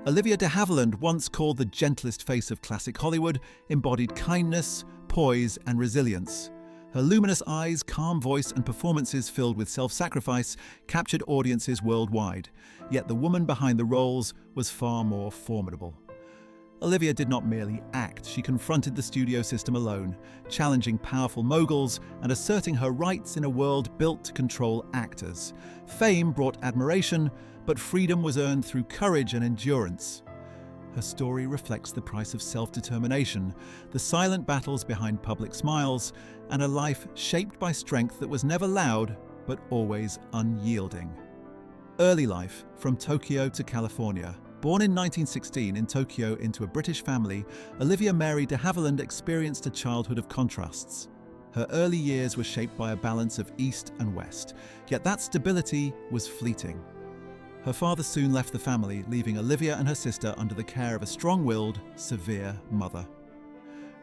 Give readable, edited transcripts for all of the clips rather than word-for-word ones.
Olivia de Havilland, once called the gentlest face of classic Hollywood, embodied kindness, poise, and resilience. Her luminous eyes, calm voice, and performances filled with self-sacrifice captured audiences worldwide, yet the woman behind the roles was far more formidable. Olivia did not merely act, she confronted the studio system alone, challenging powerful moguls and asserting her rights in a world built to control actors. Fame brought admiration, but freedom was earned through courage and endurance. Her story reflects the price of self-determination, the silent battles behind public smiles, and a life shaped by strength that was never loud, but always unyielding. Early life, from Tokyo to California. Born in 1916 in Tokyo into a British family, Olivia Mary de Havilland experienced a childhood of contrasts. Her early years were shaped by a balance of East and West, yet that stability was fleeting. Her father soon left the family, leaving Olivia and her sister under the care of a strong-willed, severe mother.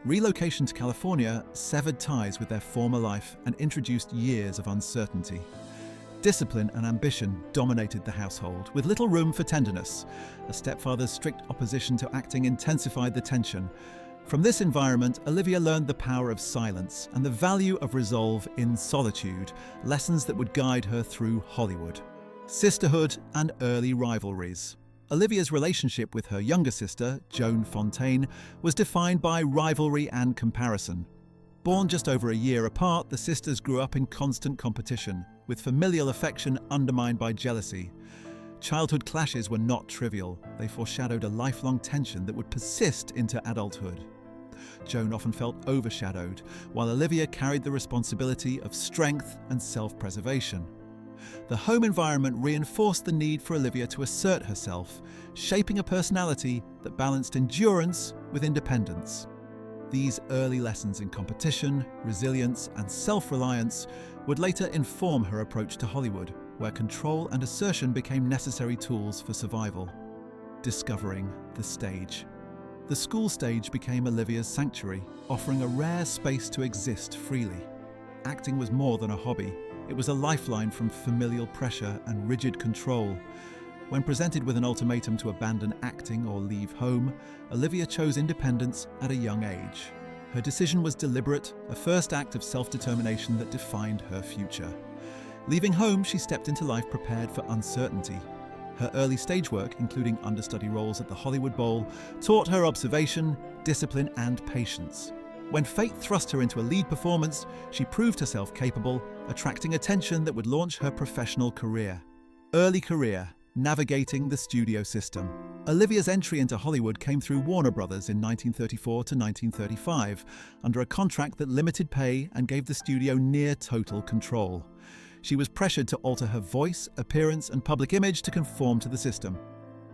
Relocation to California severed ties with their former life and introduced years of uncertainty. Discipline and ambition dominated the household, with little room for tenderness. A stepfather's strict opposition to acting intensified the tension. From this environment, Olivia learned the power of silence and the value of resolve in solitude, lessons that would guide her through Hollywood. Sisterhood and early rivalries. Olivia's relationship with her younger sister, Joan Fontaine, was defined by rivalry and comparison. Born just over a year apart, the sisters grew up in constant competition, with familial affection undermined by jealousy. Childhood clashes were not trivial. They foreshadowed a lifelong tension that would persist into adulthood. Joan often felt overshadowed, while Olivia carried the responsibility of strength and self-preservation. The home environment reinforced the need for Olivia to assert herself, shaping a personality that balanced endurance with independence. These early lessons in competition, resilience, and self-reliance would later inform her approach to Hollywood, where control and assertion became necessary tools for survival. Discovering the stage. The school stage became Olivia's sanctuary, offering a rare space to exist freely. Acting was more than a hobby. It was a lifeline from familial pressure and rigid control. When presented with an ultimatum to abandon acting or leave home, Olivia chose independence at a young age. Her decision was deliberate, a first act of self-determination that defined her future. Leaving home, she stepped into life prepared for uncertainty. Her early stage work, including understudy roles at the Hollywood Bowl, taught her observation, discipline, and patience. When fate thrust her into a lead performance, she proved herself capable, attracting attention that would launch her professional career. Early career. Navigating the studio system. Olivia's entry into Hollywood came through Warner Brothers in 1934 to 1935, under a contract that limited pay and gave the studio near total control. She was pressured to alter her voice, appearance, and public image to conform to the system.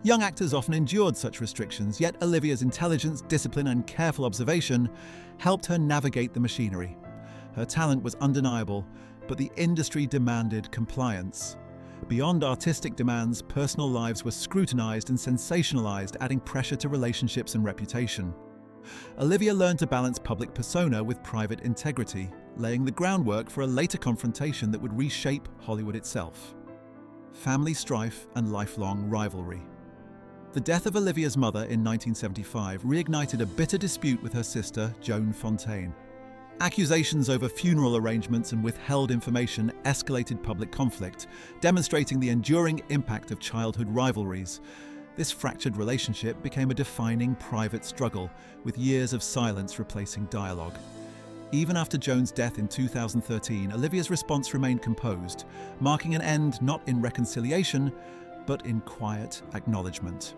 Young actors often endured such restrictions, yet Olivia's intelligence, discipline, and careful observation helped her navigate the machinery. Her talent was undeniable, but the industry demanded compliance. Beyond artistic demands, personal lives were scrutinized and sensationalized, adding pressure to relationships and reputation. Olivia learned to balance public persona with private integrity, laying the groundwork for a later confrontation that would reshape Hollywood itself. Family strife and lifelong rivalry. The death of Olivia's mother in 1975 reignited a bitter dispute with her sister, Joan Fontaine. Accusations over funeral arrangements and withheld information escalated public conflict, demonstrating the enduring impact of childhood rivalries. This fractured relationship became a defining private struggle, with years of silence replacing dialogue. Even after Joan's death in 2013, Olivia's response remained composed, marking an end not in reconciliation, but in quiet acknowledgement.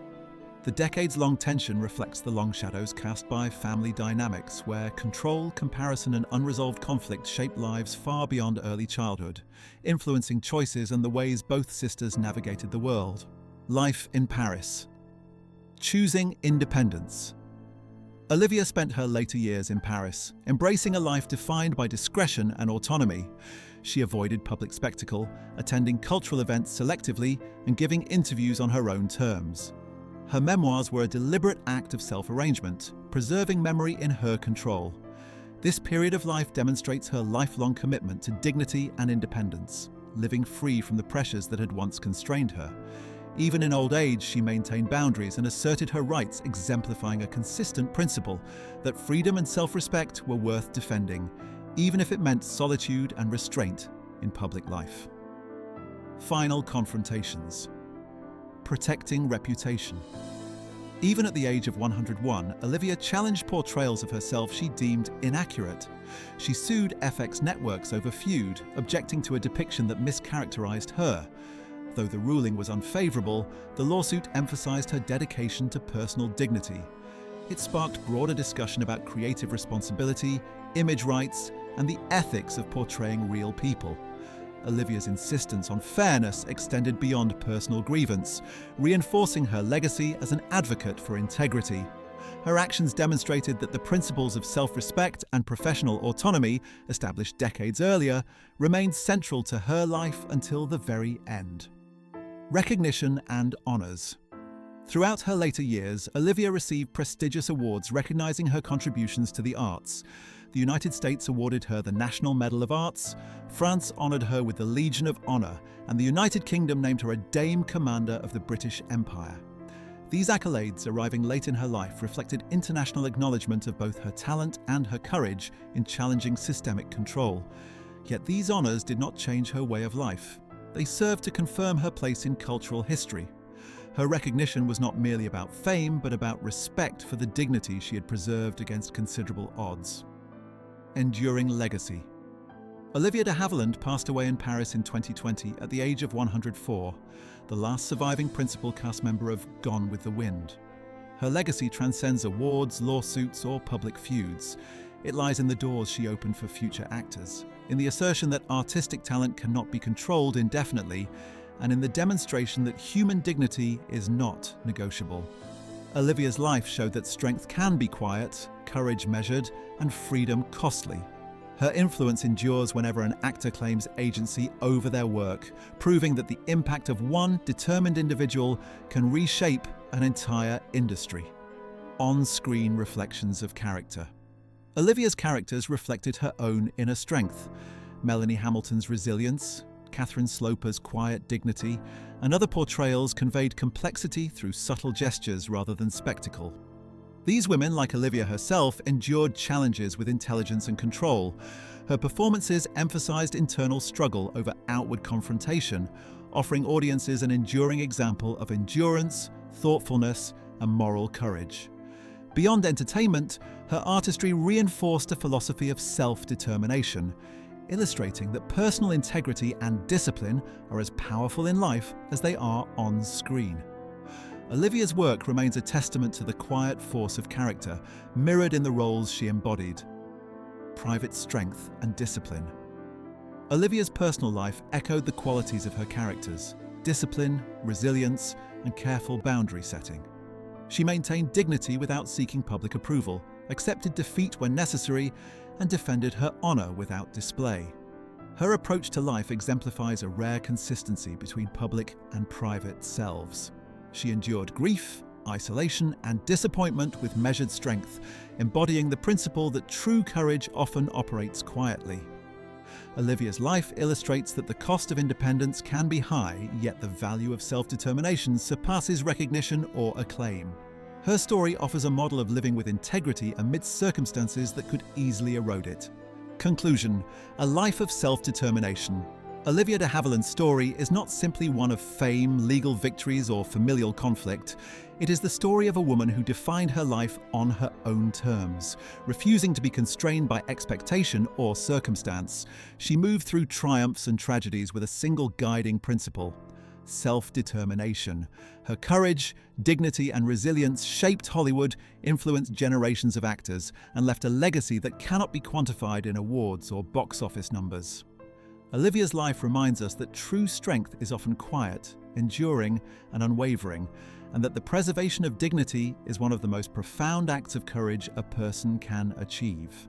The decades-long tension reflects the long shadows cast by family dynamics, where control, comparison, and unresolved conflict shape lives far beyond early childhood, influencing choices and the ways both sisters navigated the world. Life in Paris. Choosing independence. Olivia spent her later years in Paris, embracing a life defined by discretion and autonomy. She avoided public spectacle, attending cultural events selectively, and giving interviews on her own terms. Her memoirs were a deliberate act of self-arrangement, preserving memory in her control. This period of life demonstrates her lifelong commitment to dignity and independence, living free from the pressures that had once constrained her. Even in old age, she maintained boundaries and asserted her rights, exemplifying a consistent principle that freedom and self-respect were worth defending, even if it meant solitude and restraint in public life. Final confrontations. Protecting reputation. Even at the age of 101, Olivia challenged portrayals of herself she deemed inaccurate. She sued FX networks over feud, objecting to a depiction that mischaracterized her. Though the ruling was unfavorable, the lawsuit emphasized her dedication to personal dignity. It sparked broader discussion about creative responsibility, image rights, and the ethics of portraying real people. Olivia's insistence on fairness extended beyond personal grievance, reinforcing her legacy as an advocate for integrity. Her actions demonstrated that the principles of self-respect and professional autonomy, established decades earlier, remained central to her life until the very end. Recognition and honors. Throughout her later years, Olivia received prestigious awards recognizing her contributions to the arts. The United States awarded her the National Medal of Arts, France honored her with the Legion of Honor, and the United Kingdom named her a Dame Commander of the British Empire. These accolades, arriving late in her life, reflected international acknowledgement of both her talent and her courage in challenging systemic control. Yet these honors did not change her way of life. They served to confirm her place in cultural history. Her recognition was not merely about fame, but about respect for the dignity she had preserved against considerable odds. Enduring legacy. Olivia de Havilland passed away in Paris in 2020 at the age of 104, the last surviving principal cast member of Gone with the Wind. Her legacy transcends awards, lawsuits, or public feuds. It lies in the doors she opened for future actors, in the assertion that artistic talent cannot be controlled indefinitely, and in the demonstration that human dignity is not negotiable. Olivia's life showed that strength can be quiet, courage measured, and freedom costly. Her influence endures whenever an actor claims agency over their work, proving that the impact of one determined individual can reshape an entire industry. On-screen reflections of character. Olivia's characters reflected her own inner strength. Melanie Hamilton's resilience, Catherine Sloper's quiet dignity, and other portrayals conveyed complexity through subtle gestures rather than spectacle. These women, like Olivia herself, endured challenges with intelligence and control. Her performances emphasized internal struggle over outward confrontation, offering audiences an enduring example of endurance, thoughtfulness, and moral courage. Beyond entertainment, her artistry reinforced a philosophy of self-determination, illustrating that personal integrity and discipline are as powerful in life as they are on screen. Olivia's work remains a testament to the quiet force of character, mirrored in the roles she embodied. Private strength and discipline. Olivia's personal life echoed the qualities of her characters: discipline, resilience, and careful boundary setting. She maintained dignity without seeking public approval, accepted defeat when necessary, and defended her honor without display. Her approach to life exemplifies a rare consistency between public and private selves. She endured grief, isolation, and disappointment with measured strength, embodying the principle that true courage often operates quietly. Olivia's life illustrates that the cost of independence can be high, yet the value of self-determination surpasses recognition or acclaim. Her story offers a model of living with integrity amidst circumstances that could easily erode it. Conclusion: a life of self-determination. Olivia de Havilland's story is not simply one of fame, legal victories, or familial conflict. It is the story of a woman who defined her life on her own terms, refusing to be constrained by expectation or circumstance. She moved through triumphs and tragedies with a single guiding principle: self-determination. Her courage, dignity, and resilience shaped Hollywood, influenced generations of actors, and left a legacy that cannot be quantified in awards or box office numbers. Olivia's life reminds us that true strength is often quiet, enduring, and unwavering, and that the preservation of dignity is one of the most profound acts of courage a person can achieve.